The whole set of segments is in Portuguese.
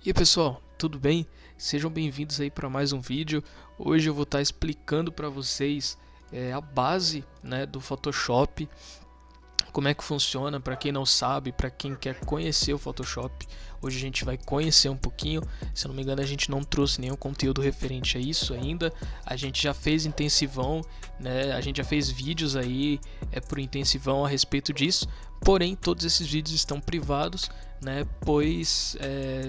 E aí pessoal, tudo bem? Sejam bem-vindos aí para mais um vídeo. Hoje eu vou estar explicando para vocês a base, né, do Photoshop, como é que funciona, para quem não sabe, para quem quer conhecer o Photoshop. Hoje a gente vai conhecer um pouquinho. Se eu não me engano, a gente não trouxe nenhum conteúdo referente a isso ainda. A gente já fez intensivão, né? A gente já fez vídeos aí por intensivão a respeito disso. Porém, todos esses vídeos estão privados, né? Pois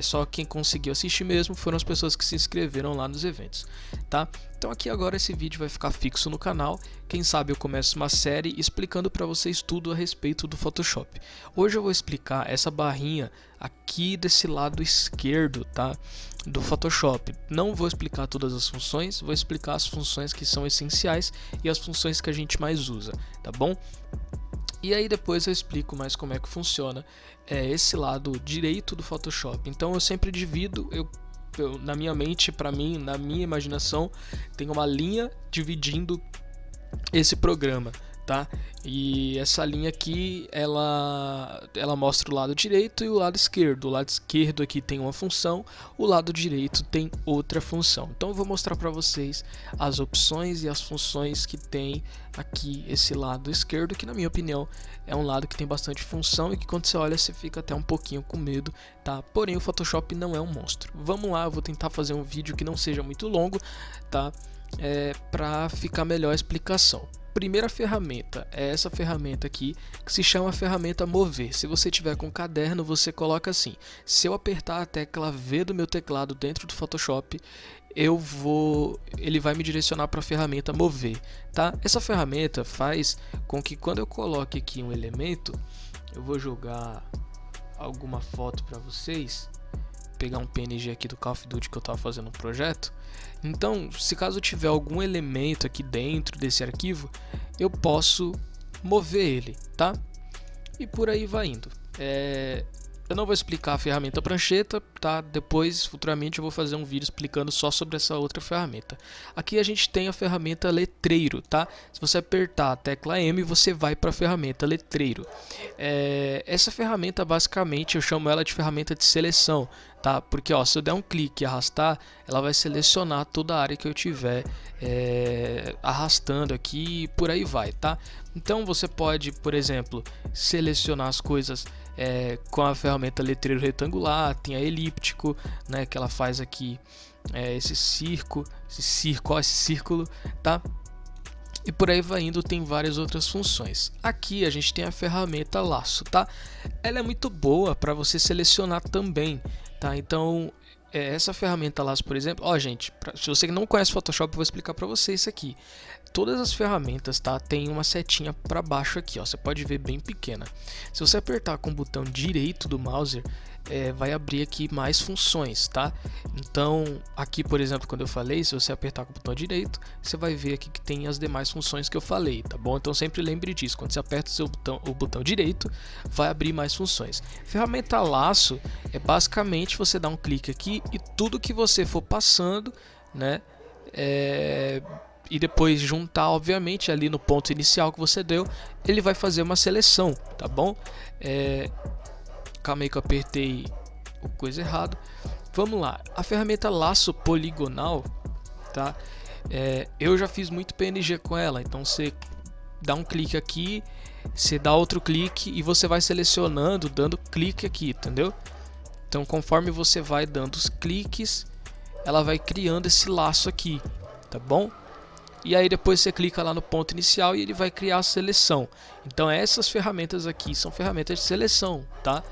só quem conseguiu assistir mesmo foram as pessoas que se inscreveram lá nos eventos, tá? Então aqui agora esse vídeo vai ficar fixo no canal. Quem sabe eu começo uma série explicando para vocês tudo a respeito do Photoshop. Hoje eu vou explicar essa barrinha aqui desse lado esquerdo, tá? Do Photoshop. Não vou explicar todas as funções, vou explicar as funções que são essenciais e as funções que a gente mais usa, tá bom? E aí depois eu explico mais como é que funciona esse lado direito do Photoshop. Então eu sempre divido, na minha mente, para mim, na minha imaginação, tem uma linha dividindo esse programa, tá? E essa linha aqui, ela mostra o lado direito e o lado esquerdo. O lado esquerdo aqui tem uma função, o lado direito tem outra função. Então eu vou mostrar para vocês as opções e as funções que tem aqui esse lado esquerdo, que na minha opinião é um lado que tem bastante função e que quando você olha você fica até um pouquinho com medo, tá? Porém o Photoshop não é um monstro. Vamos lá, eu vou tentar fazer um vídeo que não seja muito longo, tá? Para ficar melhor a explicação. Primeira ferramenta é essa ferramenta aqui, que se chama ferramenta mover. Se você tiver com caderno, você coloca assim: se eu apertar a tecla V do meu teclado dentro do Photoshop, ele vai me direcionar para a ferramenta mover, tá? Essa ferramenta faz com que quando eu coloque aqui um elemento, eu vou jogar alguma foto para vocês, pegar um PNG aqui do Call of Duty que eu estava fazendo um projeto. Então, se caso tiver algum elemento aqui dentro desse arquivo, eu posso mover ele, tá? E por aí vai indo. Eu não vou explicar a ferramenta prancheta, tá? Depois, futuramente, eu vou fazer um vídeo explicando só sobre essa outra ferramenta. Aqui a gente tem a ferramenta letreiro, tá? Se você apertar a tecla M, você vai para a ferramenta letreiro. Essa ferramenta, basicamente, eu chamo ela de ferramenta de seleção, tá? Porque ó, se eu der um clique e arrastar, ela vai selecionar toda a área que eu tiver arrastando aqui e por aí vai, tá? Então você pode, por exemplo, selecionar as coisas com a ferramenta letreiro retangular, tem a elíptico, né, que ela faz aqui esse círculo, tá? E por aí vai indo, tem várias outras funções. Aqui a gente tem a ferramenta laço, tá? Ela é muito boa para você selecionar também, tá? Então essa ferramenta laço, por exemplo, ó gente, se você não conhece Photoshop, eu vou explicar para você isso aqui. Todas as ferramentas, tá, tem uma setinha para baixo aqui, ó, você pode ver bem pequena. Se você apertar com o botão direito do mouse, vai abrir aqui mais funções, tá? Então aqui, por exemplo, quando eu falei, se você apertar com o botão direito, você vai ver aqui que tem as demais funções que eu falei, tá bom? Então sempre lembre disso, quando você aperta o botão direito, vai abrir mais funções. Ferramenta laço é basicamente você dar um clique aqui e tudo que você for passando, né, e depois juntar, obviamente, ali no ponto inicial que você deu, ele vai fazer uma seleção, tá bom? Calma aí que eu apertei o coisa errado. Vamos lá, a ferramenta laço poligonal, tá? Eu já fiz muito PNG com ela, então você dá um clique aqui, você dá outro clique e você vai selecionando, dando clique aqui, entendeu? Então conforme você vai dando os cliques, ela vai criando esse laço aqui, tá bom? E aí depois você clica lá no ponto inicial e ele vai criar a seleção. Então essas ferramentas aqui são ferramentas de seleção, tá?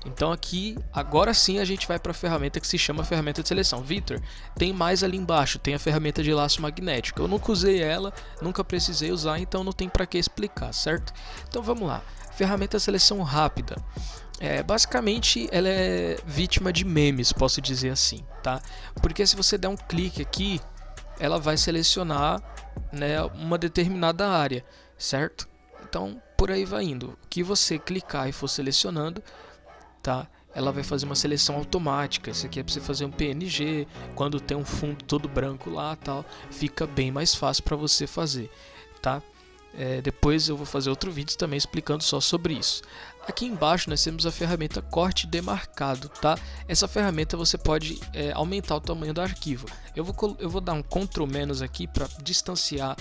Então aqui, agora sim a gente vai para a ferramenta que se chama ferramenta de seleção. Victor, tem mais ali embaixo, tem a ferramenta de laço magnético. Eu nunca usei ela, nunca precisei usar, então não tem para que explicar, certo? Então vamos lá, ferramenta de seleção rápida. Basicamente ela é vítima de memes, posso dizer assim, tá? Porque se você der um clique aqui, ela vai selecionar, né, uma determinada área, certo? Então por aí vai indo. O que você clicar e for selecionando, tá? Ela vai fazer uma seleção automática. Isso aqui é para você fazer um PNG, quando tem um fundo todo branco lá, tal, fica bem mais fácil para você fazer, tá? Depois eu vou fazer outro vídeo também explicando só sobre isso. Aqui embaixo nós temos a ferramenta corte demarcado, tá? Essa ferramenta você pode aumentar o tamanho do arquivo. Eu vou dar um Ctrl- aqui para distanciar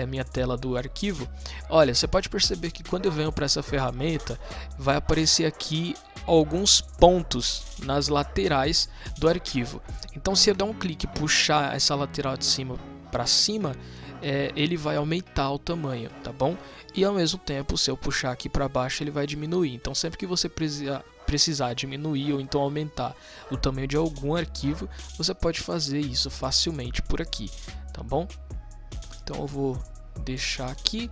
minha tela do arquivo. Olha, você pode perceber que quando eu venho para essa ferramenta, vai aparecer aqui alguns pontos nas laterais do arquivo. Então se eu dar um clique e puxar essa lateral de cima para cima, ele vai aumentar o tamanho, tá bom? E ao mesmo tempo, se eu puxar aqui para baixo, ele vai diminuir. Então sempre que você precisar diminuir ou então aumentar o tamanho de algum arquivo, você pode fazer isso facilmente por aqui, tá bom? Então eu vou deixar aqui,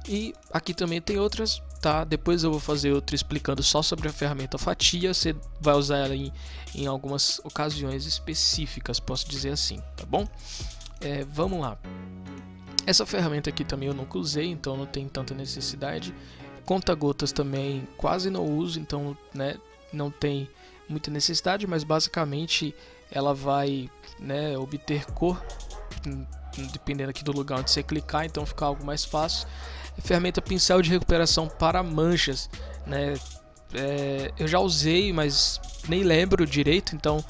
e aqui também tem outras, tá? Depois eu vou fazer outro explicando só sobre a ferramenta fatia. Você vai usar ela em algumas ocasiões específicas, posso dizer assim, tá bom? Vamos lá. Essa ferramenta aqui também eu nunca usei, então não tem tanta necessidade. Conta-gotas também quase não uso, então não tem muita necessidade, mas basicamente ela vai obter cor, dependendo aqui do lugar onde você clicar, então fica algo mais fácil. Ferramenta pincel de recuperação para manchas, eu já usei, mas nem lembro direito, então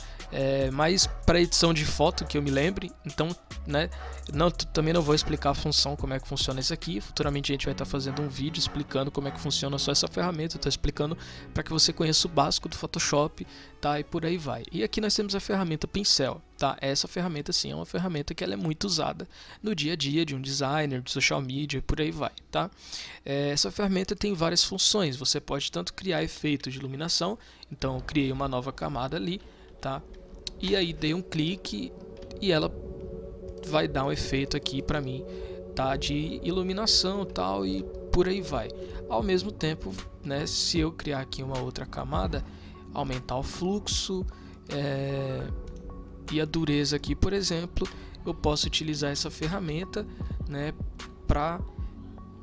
mais para edição de foto que eu me lembre, então também não vou explicar a função, como é que funciona isso aqui. Futuramente a gente vai estar fazendo um vídeo explicando como é que funciona só essa ferramenta. Estou explicando para que você conheça o básico do Photoshop, tá? E por aí vai. E aqui nós temos a ferramenta pincel, tá? Essa ferramenta sim é uma ferramenta que ela é muito usada no dia a dia de um designer, de social media e por aí vai, tá? Essa ferramenta tem várias funções. Você pode tanto criar efeitos de iluminação, então eu criei uma nova camada ali, tá? E aí dei um clique e ela vai dar um efeito aqui para mim, tá, de iluminação tal, e por aí vai. Ao mesmo tempo, se eu criar aqui uma outra camada, aumentar o fluxo e a dureza aqui, por exemplo, eu posso utilizar essa ferramenta, para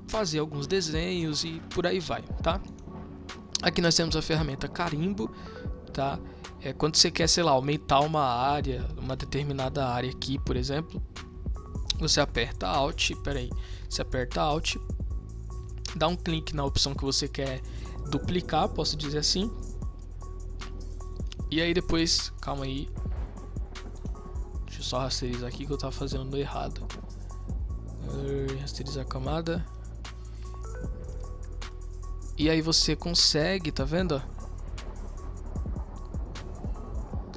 fazer alguns desenhos e por aí vai, tá? Aqui nós temos a ferramenta carimbo, tá? Quando você quer, sei lá, aumentar uma área, uma determinada área aqui, por exemplo, você aperta Alt, você aperta Alt, dá um clique na opção que você quer duplicar, posso dizer assim, e aí depois, calma aí, deixa eu só rasterizar aqui que eu tava fazendo no errado, rasterizar a camada, e aí você consegue, tá vendo,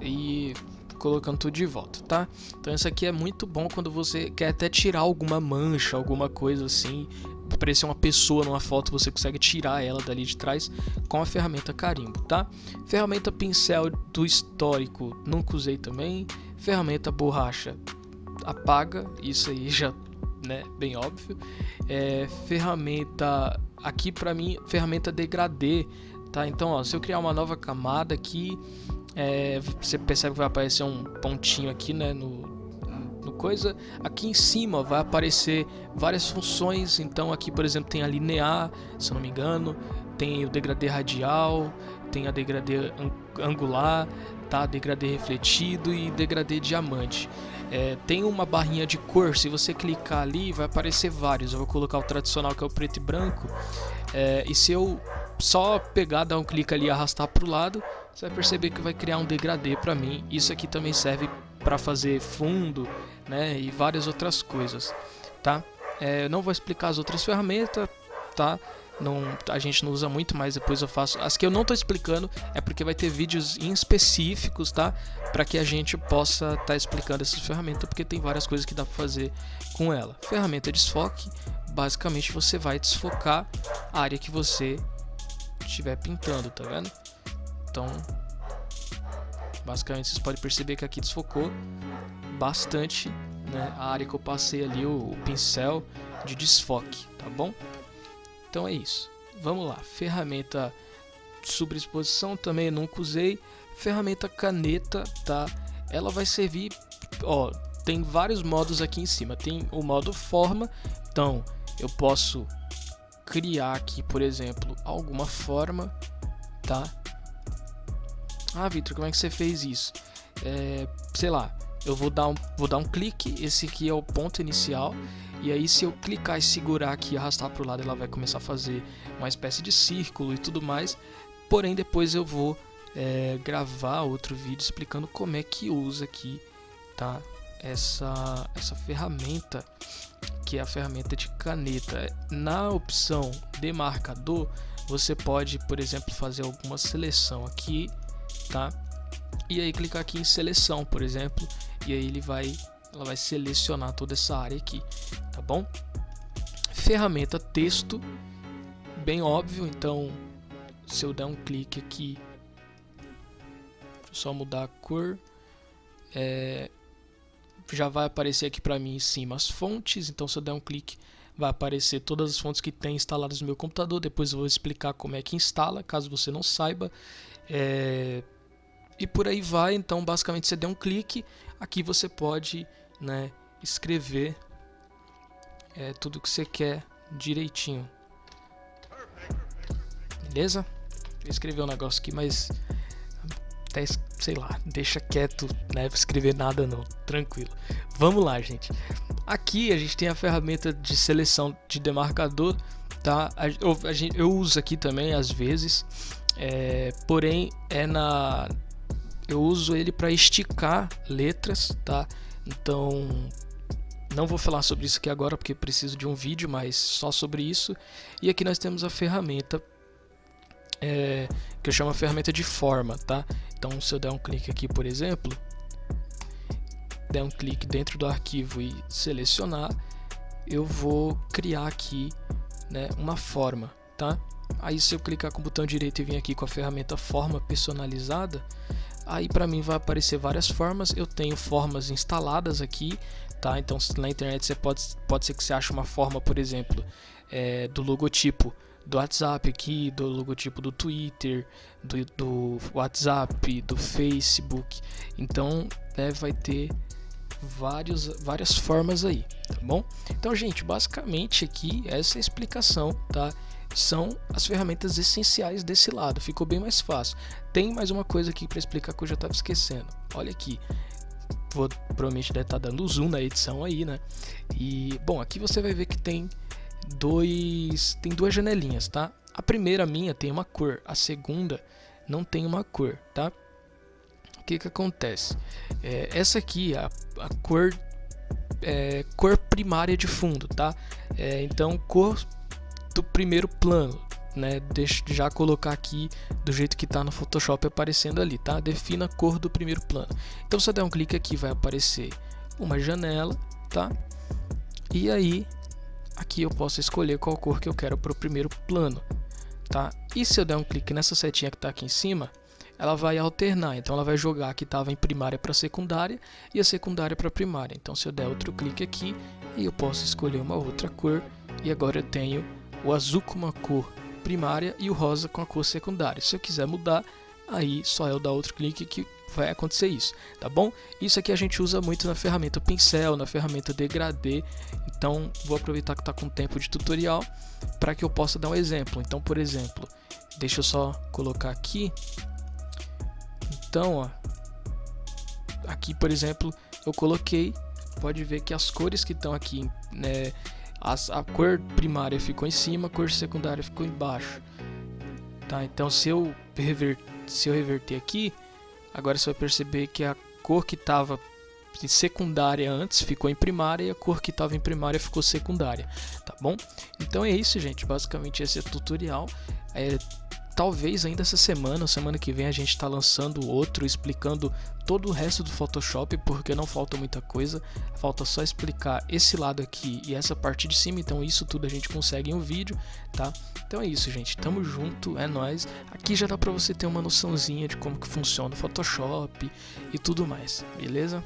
e colocando tudo de volta, tá? Então isso aqui é muito bom quando você quer até tirar alguma mancha, alguma coisa assim, aparecer uma pessoa numa foto, você consegue tirar ela dali de trás com a ferramenta carimbo, tá? Ferramenta pincel do histórico, nunca usei também. Ferramenta borracha, apaga, isso aí já, bem óbvio. Ferramenta, aqui pra mim, ferramenta degradê, tá? Então, ó, se eu criar uma nova camada aqui, você percebe que vai aparecer um pontinho aqui, no coisa. Aqui em cima vai aparecer várias funções. Então aqui, por exemplo, tem a linear, se eu não me engano, tem o degradê radial, tem a degradê angular, tá? Degradê refletido e degradê diamante. Tem uma barrinha de cor, se você clicar ali vai aparecer vários. Eu vou colocar o tradicional, que é o preto e branco, e se eu só pegar, dar um clique ali e arrastar para o lado, você vai perceber que vai criar um degradê para mim. Isso aqui também serve para fazer fundo, e várias outras coisas, tá? Eu não vou explicar as outras ferramentas, tá? A gente não usa muito, mas depois eu faço. As que eu não estou explicando é porque vai ter vídeos em específicos, tá? Para que a gente possa estar explicando essas ferramentas, porque tem várias coisas que dá para fazer com ela. Ferramenta de desfoque, basicamente você vai desfocar a área que você estiver pintando, tá vendo? Então, basicamente vocês podem perceber que aqui desfocou bastante, a área que eu passei ali, o pincel de desfoque, tá bom? Então é isso. Vamos lá. Ferramenta sobreexposição também eu nunca usei. Ferramenta caneta, tá? Ela vai servir, ó, tem vários modos aqui em cima. Tem o modo forma, então eu posso criar aqui, por exemplo, alguma forma, tá? Ah, Victor, como é que você fez isso? Sei lá, eu vou dar um clique, esse aqui é o ponto inicial, e aí se eu clicar e segurar aqui e arrastar para o lado, ela vai começar a fazer uma espécie de círculo e tudo mais. Porém, depois eu vou gravar outro vídeo explicando como é que usa aqui, tá? Essa ferramenta, que é a ferramenta de caneta. Na opção de marcador, você pode, por exemplo, fazer alguma seleção aqui, tá? E aí clicar aqui em seleção, por exemplo, e aí ela vai selecionar toda essa área aqui, tá bom? Ferramenta texto, bem óbvio. Então, se eu der um clique aqui, só mudar a cor, já vai aparecer aqui para mim em cima as fontes. Então, se eu der um clique, vai aparecer todas as fontes que tem instaladas no meu computador. Depois eu vou explicar como é que instala, caso você não saiba. E por aí vai. Então, basicamente, você der um clique, aqui você pode, né, escrever tudo que você quer direitinho. Beleza? Eu escrevi um negócio aqui, mas até, sei lá, deixa quieto, né? Vou escrever nada não, tranquilo. Vamos lá, gente. Aqui a gente tem a ferramenta de seleção de demarcador, tá? Eu uso aqui também às vezes, porém eu uso ele para esticar letras, tá? Então não vou falar sobre isso aqui agora porque preciso de um vídeo, mas só sobre isso. E aqui nós temos a ferramenta que eu chamo a ferramenta de forma, tá? Então, se eu der um clique aqui, por exemplo, der um clique dentro do arquivo e selecionar, eu vou criar aqui, né, uma forma, tá? Aí, se eu clicar com o botão direito e vir aqui com a ferramenta forma personalizada, aí para mim vai aparecer várias formas. Eu tenho formas instaladas aqui, tá? Então, na internet você pode ser que você ache uma forma, por exemplo, do logotipo do WhatsApp aqui, do logotipo do Twitter, do WhatsApp, do Facebook. Então, vai ter várias formas aí, tá bom? Então, gente, basicamente aqui essa é a explicação, tá? São as ferramentas essenciais desse lado. Ficou bem mais fácil. Tem mais uma coisa aqui para explicar que eu já estava esquecendo. Olha aqui. Provavelmente deve estar dando zoom na edição aí, né? E, bom, aqui você vai ver que tem duas janelinhas, tá? A primeira minha tem uma cor, a segunda não tem uma cor, tá? O que acontece? Essa aqui, a cor cor primária de fundo, tá? Então, cor do primeiro plano, né? Deixa já colocar aqui do jeito que tá no Photoshop aparecendo ali, tá? Defina a cor do primeiro plano. Então, se eu der um clique aqui, vai aparecer uma janela, tá? E aí aqui eu posso escolher qual cor que eu quero para o primeiro plano, tá? E se eu der um clique nessa setinha que está aqui em cima, ela vai alternar. Então ela vai jogar a que estava em primária para secundária e a secundária para primária. Então se eu der outro clique aqui, eu posso escolher uma outra cor. E agora eu tenho o azul com uma cor primária e o rosa com a cor secundária. Se eu quiser mudar, aí só eu dar outro clique que vai acontecer isso, tá bom? Isso aqui a gente usa muito na ferramenta pincel, na ferramenta degradê. Então vou aproveitar que está com tempo de tutorial para que eu possa dar um exemplo. Então, por exemplo, deixa eu só colocar aqui. Então, ó, aqui, por exemplo, eu coloquei, pode ver que as cores que estão aqui, né, a cor primária ficou em cima, a cor secundária ficou embaixo, tá? Então, se eu reverter aqui, agora você vai perceber que a cor que estava em secundária antes ficou em primária e a cor que estava em primária ficou secundária, tá bom? Então é isso, gente. Basicamente esse é o tutorial. Talvez ainda essa semana que vem a gente está lançando outro explicando todo o resto do Photoshop, porque não falta muita coisa, falta só explicar esse lado aqui e essa parte de cima. Então isso tudo a gente consegue em um vídeo, tá? Então é isso, gente, tamo junto, é nóis. Aqui já dá pra você ter uma noçãozinha de como que funciona o Photoshop e tudo mais, beleza?